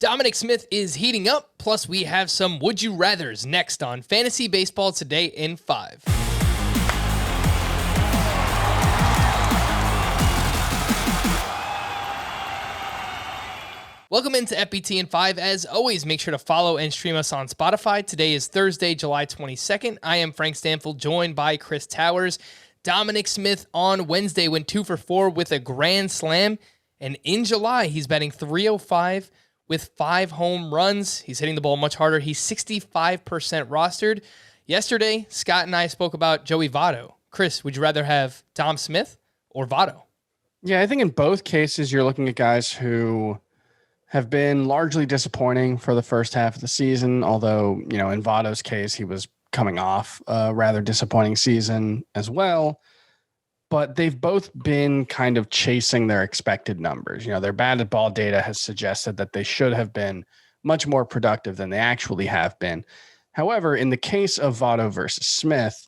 Dominic Smith is heating up, plus we have some Would You Rathers next on Fantasy Baseball Today in 5. Welcome into FBT in 5. As always, make sure to follow and stream us on Spotify. Today is Thursday, July 22nd. I am Frank Stanfield, joined by Chris Towers. Dominic Smith on Wednesday went 2 for 4 with a grand slam. And in July, he's batting .305 with 5 home runs. He's hitting the ball much harder. He's 65% rostered. Yesterday, Scott and I spoke about Joey Votto. Chris, would you rather have Dom Smith or Votto? Yeah, I think in both cases, you're looking at guys who have been largely disappointing for the first half of the season. Although, in Votto's case, he was coming off a rather disappointing season as well. But they've both been kind of chasing their expected numbers. Their batted ball data has suggested that they should have been much more productive than they actually have been. However, in the case of Votto versus Smith,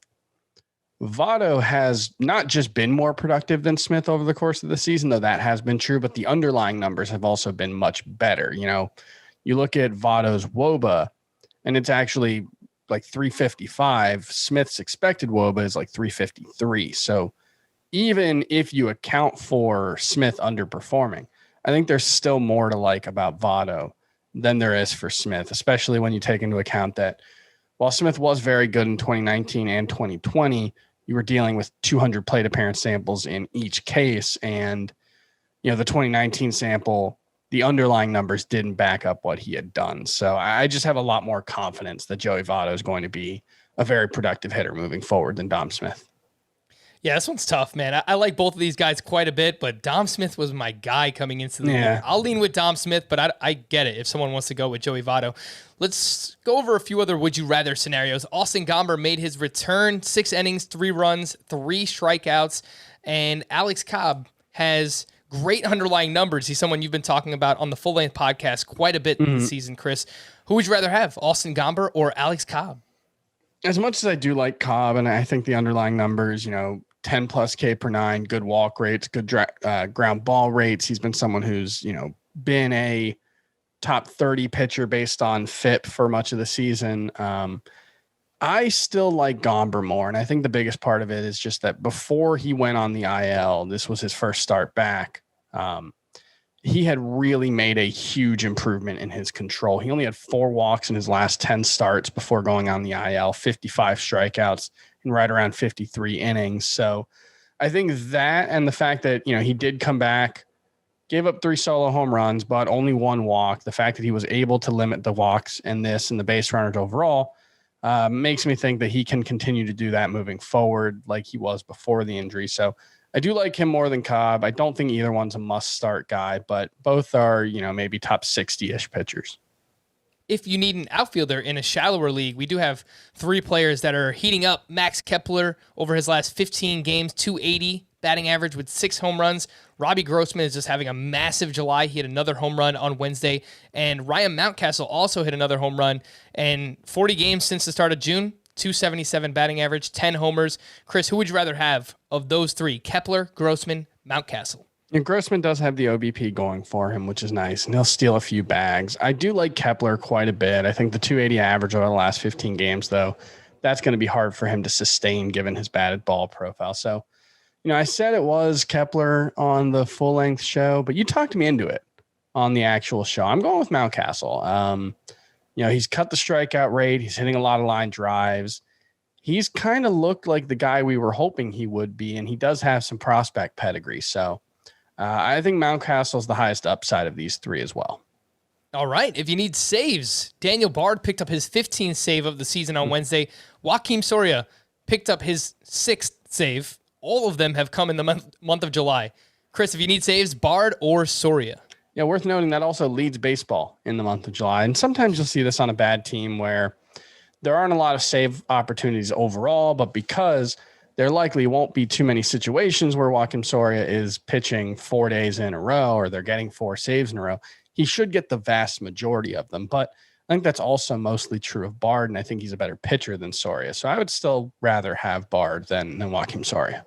Votto has not just been more productive than Smith over the course of the season, though that has been true, but the underlying numbers have also been much better. You look at Votto's WOBA, and it's actually like 355. Smith's expected WOBA is like 353. So even if you account for Smith underperforming, I think there's still more to like about Votto than there is for Smith, especially when you take into account that while Smith was very good in 2019 and 2020, you were dealing with 200 plate appearance samples in each case. And, the 2019 sample, the underlying numbers didn't back up what he had done. So I just have a lot more confidence that Joey Votto is going to be a very productive hitter moving forward than Dom Smith. Yeah, this one's tough, man. I like both of these guys quite a bit, but Dom Smith was my guy coming into the year. I'll lean with Dom Smith, but I get it if someone wants to go with Joey Votto. Let's go over a few other would you rather scenarios. Austin Gomber made his return, 6 innings, 3 runs, 3 strikeouts, and Alex Cobb has great underlying numbers. He's someone you've been talking about on the Full Length podcast quite a bit this season, Chris. Who would you rather have, Austin Gomber or Alex Cobb? As much as I do like Cobb, and I think the underlying numbers, 10 plus K per 9, good walk rates, good ground ball rates. He's been someone who's, been a top 30 pitcher based on FIP for much of the season. I still like Gomber more. And I think the biggest part of it is just that before he went on the IL, this was his first start back. He had really made a huge improvement in his control. He only had 4 walks in his last 10 starts before going on the IL, 55 strikeouts and right around 53 innings. So I think that, and the fact that, he did come back, gave up 3 solo home runs, but only 1 walk. The fact that he was able to limit the walks in this and the base runners overall makes me think that he can continue to do that moving forward like he was before the injury. So I do like him more than Cobb. I don't think either one's a must-start guy, but both are, maybe top 60-ish pitchers. If you need an outfielder in a shallower league, we do have 3 players that are heating up. Max Kepler, over his last 15 games, 280 batting average with 6 home runs. Robbie Grossman is just having a massive July. He had another home run on Wednesday. And Ryan Mountcastle also hit another home run. And 40 games since the start of June, 277 batting average, 10 homers. Chris, who would you rather have of those 3? Kepler, Grossman, Mountcastle. And Grossman does have the OBP going for him, which is nice, and he'll steal a few bags. I do like Kepler quite a bit. I think the 280 average over the last 15 games, though, that's going to be hard for him to sustain given his batted ball profile. So, I said it was Kepler on the full-length show, but you talked me into it on the actual show. I'm going with Mountcastle. He's cut the strikeout rate. He's hitting a lot of line drives. He's kind of looked like the guy we were hoping he would be, and he does have some prospect pedigree. So I think Mountcastle is the highest upside of these 3 as well. All right. If you need saves, Daniel Bard picked up his 15th save of the season on Wednesday. Joakim Soria picked up his 6th save. All of them have come in the month of July. Chris, if you need saves, Bard or Soria? Yeah, worth noting that also leads baseball in the month of July. And sometimes you'll see this on a bad team where there aren't a lot of save opportunities overall, but because there likely won't be too many situations where Joakim Soria is pitching 4 days in a row or they're getting 4 saves in a row, he should get the vast majority of them. But I think that's also mostly true of Bard, and I think he's a better pitcher than Soria. So I would still rather have Bard than Joakim Soria.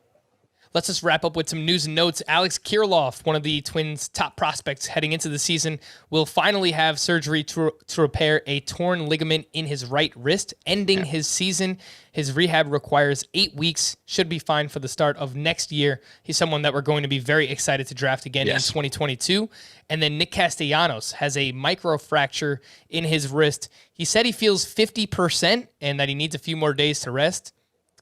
let's just wrap up with some news and notes. Alex Kirilloff, one of the Twins' top prospects heading into the season, will finally have surgery to repair a torn ligament in his right wrist, ending his season. His rehab requires 8 weeks, should be fine for the start of next year. He's someone that we're going to be very excited to draft again in 2022. And then Nick Castellanos has a microfracture in his wrist. He said he feels 50% and that he needs a few more days to rest.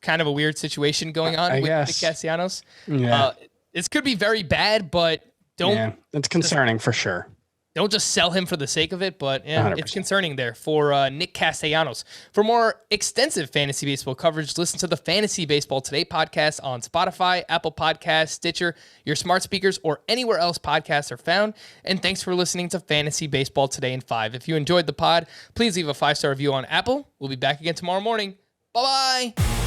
Kind of a weird situation going on with Nick Castellanos. Yeah. This could be very bad, but it's concerning for sure. Don't just sell him for the sake of it, but 100%. It's concerning there for Nick Castellanos. For more extensive fantasy baseball coverage, listen to the Fantasy Baseball Today podcast on Spotify, Apple Podcasts, Stitcher, your smart speakers, or anywhere else podcasts are found. And thanks for listening to Fantasy Baseball Today in 5. If you enjoyed the pod, please leave a 5-star review on Apple. We'll be back again tomorrow morning. Bye-bye.